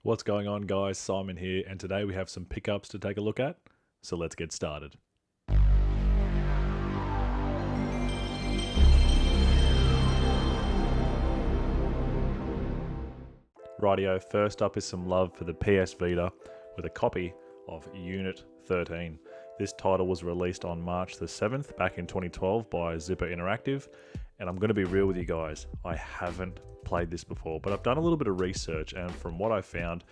What's going on, guys? Simon here, and today we have some pickups to take a look at. So let's get started. Rightio, first up is some love for the PS Vita with a copy of Unit 13. This title was released on March the 7th back in 2012 by Zipper Interactive, and I'm going to be real with you guys, I haven't played this before, but I've done a little bit of research, and from what I found,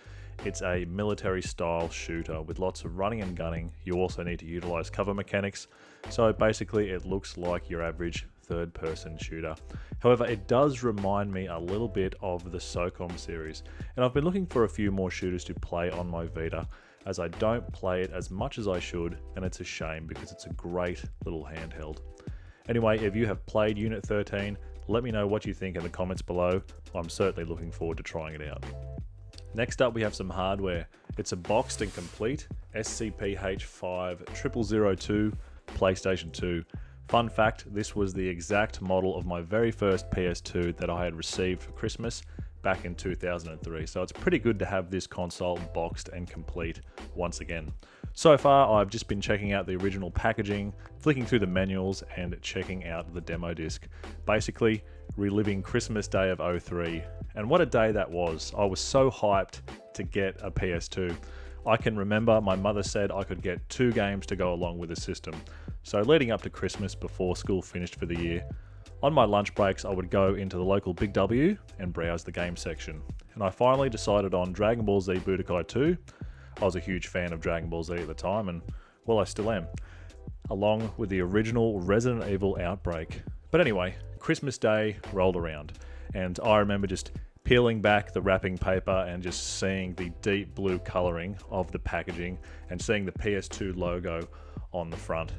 it's a military style shooter with lots of running and gunning. You also need to utilize cover mechanics, so basically it looks like your average third person shooter. However, it does remind me a little bit of the SOCOM series, and I've been looking for a few more shooters to play on my Vita, as I don't play it as much as I should, and it's a shame because it's a great little handheld. Anyway, if you have played Unit 13, let me know what you think in the comments below. I'm certainly looking forward to trying it out. Next up, we have some hardware. It's a boxed and complete SCPH-50002 PlayStation 2. Fun fact, this was the exact model of my very first PS2 that I had received for Christmas back in 2003. So it's pretty good to have this console boxed and complete once again. So far, I've just been checking out the original packaging, flicking through the manuals, and checking out the demo disc. Basically, reliving Christmas Day of '03. And what a day that was. I was so hyped to get a PS2. I can remember my mother said I could get 2 games to go along with the system. So leading up to Christmas before school finished for the year, on my lunch breaks I would go into the local Big W and browse the game section. And I finally decided on Dragon Ball Z Budokai 2. I was a huge fan of Dragon Ball Z at the time, and well, I still am, along with the original Resident Evil Outbreak. But anyway, Christmas Day rolled around, and I remember just peeling back the wrapping paper and just seeing the deep blue colouring of the packaging and seeing the PS2 logo on the front.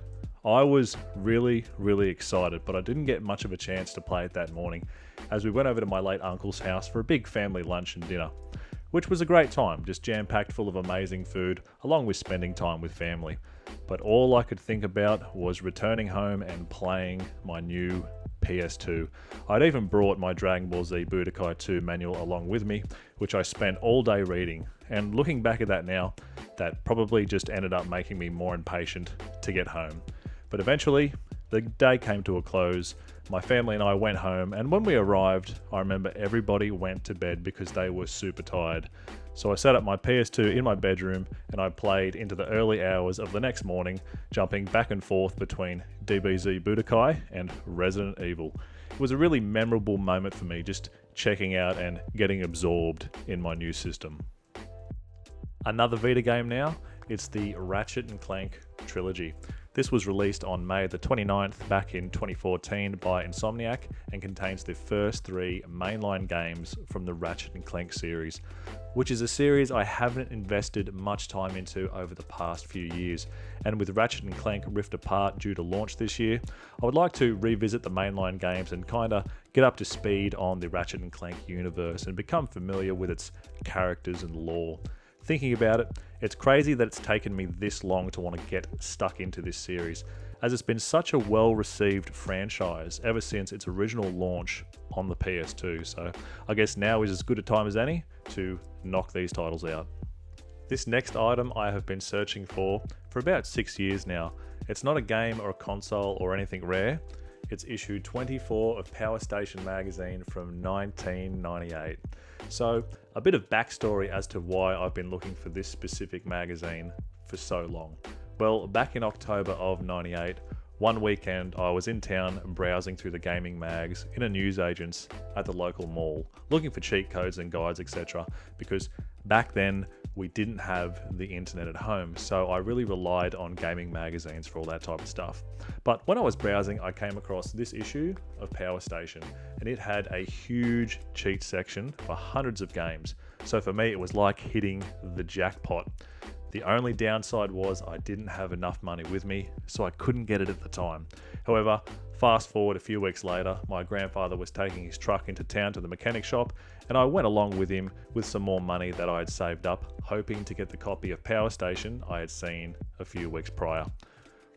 I was really excited, but I didn't get much of a chance to play it that morning, as we went over to my late uncle's house for a big family lunch and dinner, which was a great time, just jam-packed full of amazing food, along with spending time with family. But all I could think about was returning home and playing my new PS2. I'd even brought my Dragon Ball Z Budokai 2 manual along with me, which I spent all day reading. And looking back at that now, that probably just ended up making me more impatient to get home. But eventually, the day came to a close. My family and I went home, and when we arrived, I remember everybody went to bed because they were super tired. So I set up my PS2 in my bedroom, and I played into the early hours of the next morning, jumping back and forth between DBZ Budokai and Resident Evil. It was a really memorable moment for me, just checking out and getting absorbed in my new system. Another Vita game now, it's the Ratchet & Clank trilogy. This was released on May the 29th back in 2014 by Insomniac and contains the first 3 mainline games from the Ratchet & Clank series, which is a series I haven't invested much time into over the past few years. And with Ratchet & Clank Rift Apart due to launch this year, I would like to revisit the mainline games and kinda get up to speed on the Ratchet & Clank universe and become familiar with its characters and lore. Thinking about it, it's crazy that it's taken me this long to want to get stuck into this series, as it's been such a well-received franchise ever since its original launch on the PS2, so I guess now is as good a time as any to knock these titles out. This next item I have been searching for about 6 years now. It's not a game or a console or anything rare. It's issue 24 of Power Station magazine from 1998. So, a bit of backstory as to why I've been looking for this specific magazine for so long. Well, back in October of '98, one weekend I was in town browsing through the gaming mags in a newsagent's at the local mall, looking for cheat codes and guides, etc. Because back then we didn't have the internet at home, so I really relied on gaming magazines for all that type of stuff. But when I was browsing, I came across this issue of Power Station, and it had a huge cheat section for hundreds of games. So for me, it was like hitting the jackpot. The only downside was I didn't have enough money with me, so I couldn't get it at the time. However, fast forward a few weeks later, my grandfather was taking his truck into town to the mechanic shop, and I went along with him with some more money that I had saved up, hoping to get the copy of Power Station I had seen a few weeks prior.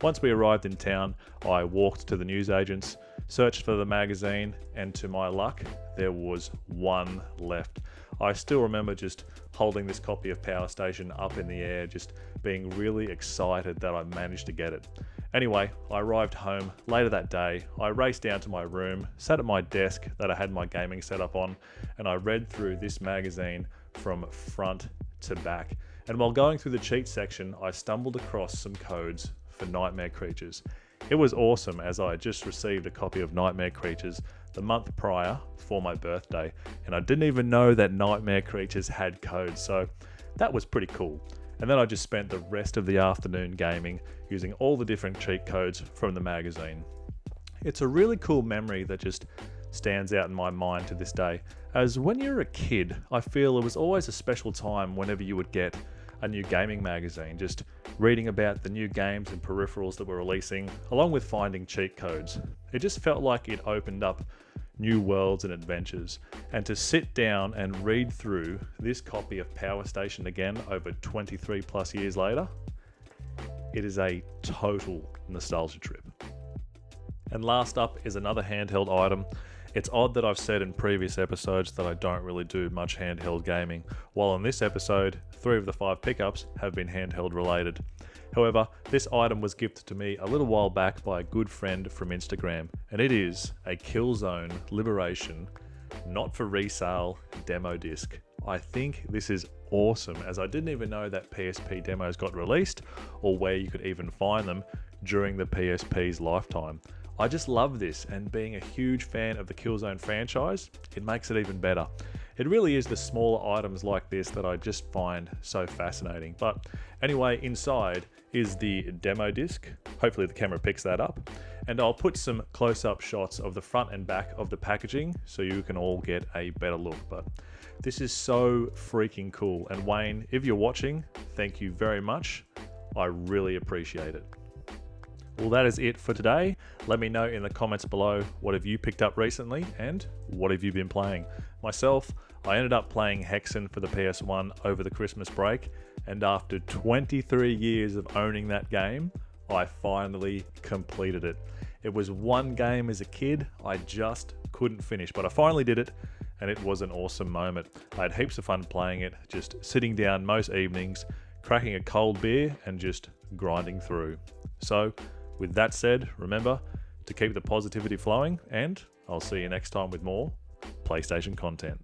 Once we arrived in town, I walked to the newsagents, Searched for the magazine, and to my luck, there was one left. I still remember just holding this copy of Power Station up in the air, just being really excited that I managed to get it. Anyway, I arrived home later that day. I raced down to my room, sat at my desk that I had my gaming setup on, and I read through this magazine from front to back. And while going through the cheat section, I stumbled across some codes for Nightmare Creatures. It was awesome, as I had just received a copy of Nightmare Creatures the month prior for my birthday, and I didn't even know that Nightmare Creatures had codes, so that was pretty cool. And then I just spent the rest of the afternoon gaming, using all the different cheat codes from the magazine. It's a really cool memory that just stands out in my mind to this day, as when you're a kid, I feel it was always a special time whenever you would get a new gaming magazine, just reading about the new games and peripherals that were releasing, along with finding cheat codes. It just felt like it opened up new worlds and adventures. And to sit down and read through this copy of Power Station again over 23 plus years later, it is a total nostalgia trip. And last up is another handheld item. It's odd that I've said in previous episodes that I don't really do much handheld gaming, while in this episode, 3 of the 5 pickups have been handheld related. However, this item was gifted to me a little while back by a good friend from Instagram, and it is a Killzone Liberation, not for resale, demo disc. I think this is awesome, as I didn't even know that PSP demos got released, or where you could even find them during the PSP's lifetime. I just love this, and being a huge fan of the Killzone franchise, it makes it even better. It really is the smaller items like this that I just find so fascinating. But anyway, inside is the demo disc. Hopefully the camera picks that up. And I'll put some close-up shots of the front and back of the packaging so you can all get a better look. But this is so freaking cool. And Wayne, if you're watching, thank you very much. I really appreciate it. Well, that is it for today. Let me know in the comments below, what have you picked up recently and what have you been playing? Myself, I ended up playing Hexen for the PS1 over the Christmas break, and after 23 years of owning that game, I finally completed it. It was one game as a kid I just couldn't finish, but I finally did it, and it was an awesome moment. I had heaps of fun playing it, just sitting down most evenings, cracking a cold beer and just grinding through. So, with that said, remember to keep the positivity flowing, and I'll see you next time with more PlayStation content.